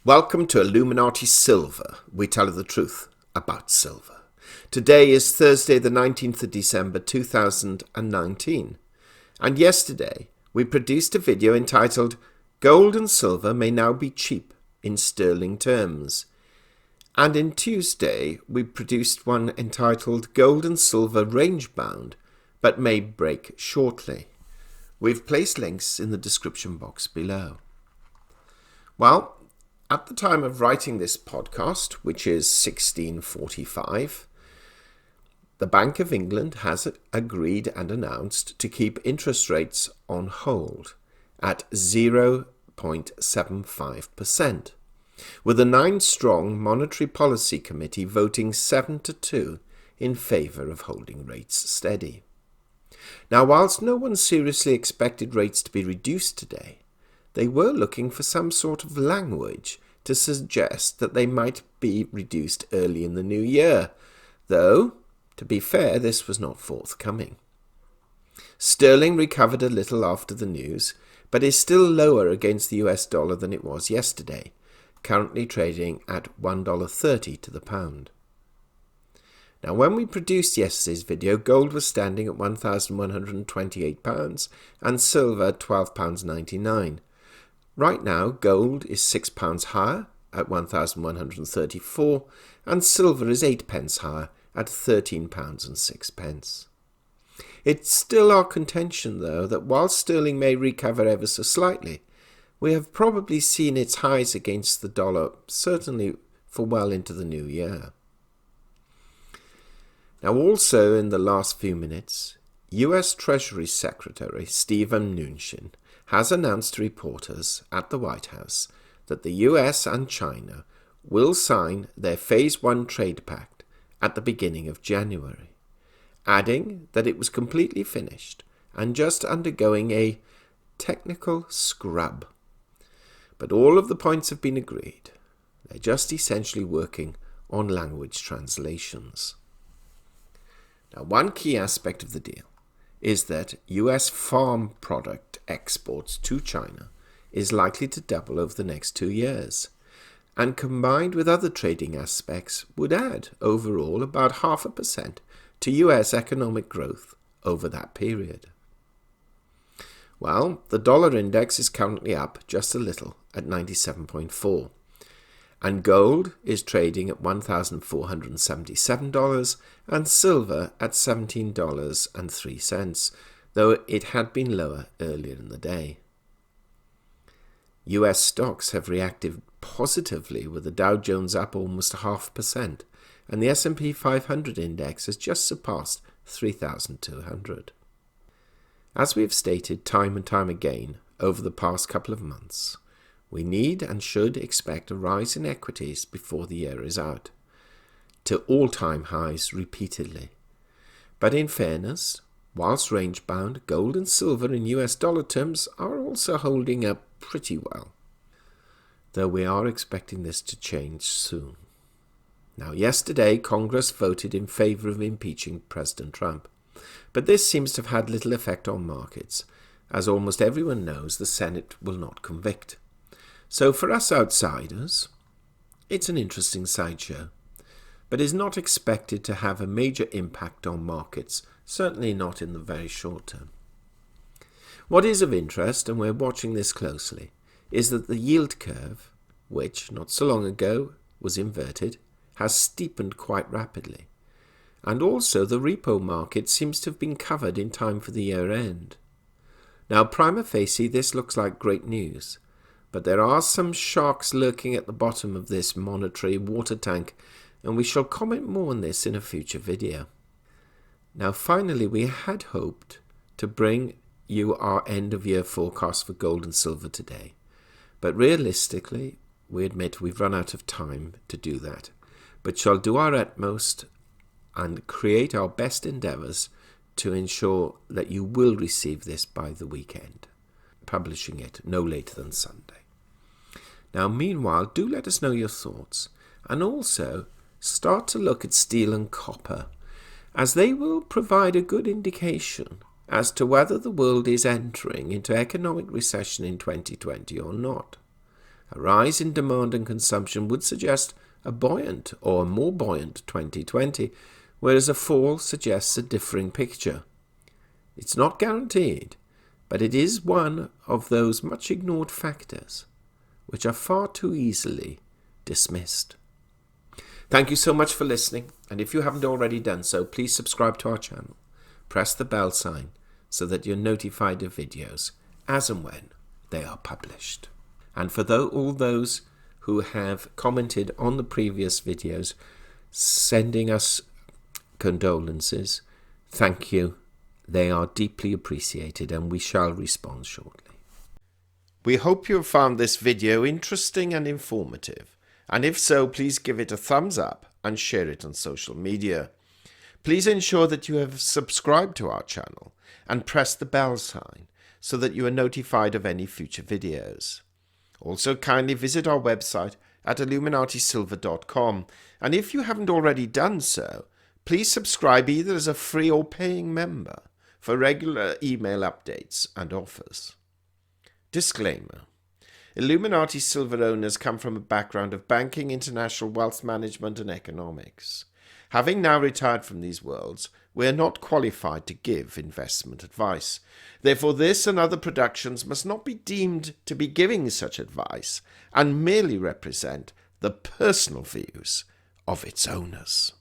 Welcome to Illuminati Silver. We tell you the truth about silver. Today is Thursday, the 19th of December 2019. And yesterday, we produced a video entitled, Gold and Silver May Now Be Cheap in Sterling Terms. And in Tuesday, we produced one entitled, Gold and Silver Range Bound, but may break shortly. We've placed links in the description box below. Well, at the time of writing this podcast, which is 1645, the Bank of England has agreed and announced to keep interest rates on hold at 0.75%, with a 9-strong Monetary Policy Committee voting 7-2 in favour of holding rates steady. Now, whilst no one seriously expected rates to be reduced today, they were looking for some sort of language to suggest that they might be reduced early in the new year, though, to be fair, this was not forthcoming. Sterling recovered a little after the news, but is still lower against the US dollar than it was yesterday, currently trading at $1.30 to the pound. Now, when we produced yesterday's video, gold was standing at £1,128 and silver at £12.99. Right now, gold is £6 higher at £1,134 and silver is 8 pence higher at £13.06. It's still our contention, though, that while sterling may recover ever so slightly, we have probably seen its highs against the dollar, certainly for well into the new year. Now, also in the last few minutes, US Treasury Secretary Steven Mnuchin has announced to reporters at the White House that the US and China will sign their Phase 1 trade pact at the beginning of January, adding that it was completely finished and just undergoing a technical scrub. But all of the points have been agreed. They're just essentially working on language translations. Now, one key aspect of the deal is that US farm product exports to China is likely to double over the next 2 years, and combined with other trading aspects would add overall about 0.5% to US economic growth over that period. Well, the dollar index is currently up just a little at 97.4. And gold is trading at $1,477 and silver at $17.03, though it had been lower earlier in the day. US stocks have reacted positively, with the Dow Jones up almost 0.5%, and the S&P 500 index has just surpassed 3,200. As we have stated time and time again over the past couple of months, we need and should expect a rise in equities before the year is out, to all-time highs repeatedly. But in fairness, whilst range-bound, gold and silver in US dollar terms are also holding up pretty well, though we are expecting this to change soon. Now, yesterday, Congress voted in favour of impeaching President Trump, but this seems to have had little effect on markets, as almost everyone knows the Senate will not convict. So for us outsiders, it's an interesting sideshow, but is not expected to have a major impact on markets, certainly not in the very short term. What is of interest, and we're watching this closely, is that the yield curve, which not so long ago was inverted, has steepened quite rapidly. And also the repo market seems to have been covered in time for the year end. Now, prima facie, this looks like great news, but there are some sharks lurking at the bottom of this monetary water tank, and we shall comment more on this in a future video. Now, finally, we had hoped to bring you our end-of-year forecast for gold and silver today, but realistically, we admit we've run out of time to do that, but shall do our utmost and create our best endeavours to ensure that you will receive this by the weekend, publishing it no later than Sunday. Now, meanwhile, do let us know your thoughts, and also start to look at steel and copper, as they will provide a good indication as to whether the world is entering into economic recession in 2020 or not. A rise in demand and consumption would suggest a buoyant or a more buoyant 2020, whereas a fall suggests a differing picture. It's not guaranteed, but it is one of those much ignored factors which are far too easily dismissed. Thank you so much for listening, and if you haven't already done so, please subscribe to our channel. Press the bell sign so that you're notified of videos as and when they are published. And for all those who have commented on the previous videos, sending us condolences, thank you. They are deeply appreciated, and we shall respond shortly. We hope you have found this video interesting and informative, and if so, please give it a thumbs up and share it on social media. Please ensure that you have subscribed to our channel and press the bell sign so that you are notified of any future videos. Also, kindly visit our website at illuminatisilver.com, and if you haven't already done so, please subscribe either as a free or paying member for regular email updates and offers. Disclaimer: Illuminati Silver owners come from a background of banking, international wealth management and economics. Having now retired from these worlds, we are not qualified to give investment advice. Therefore, this and other productions must not be deemed to be giving such advice and merely represent the personal views of its owners.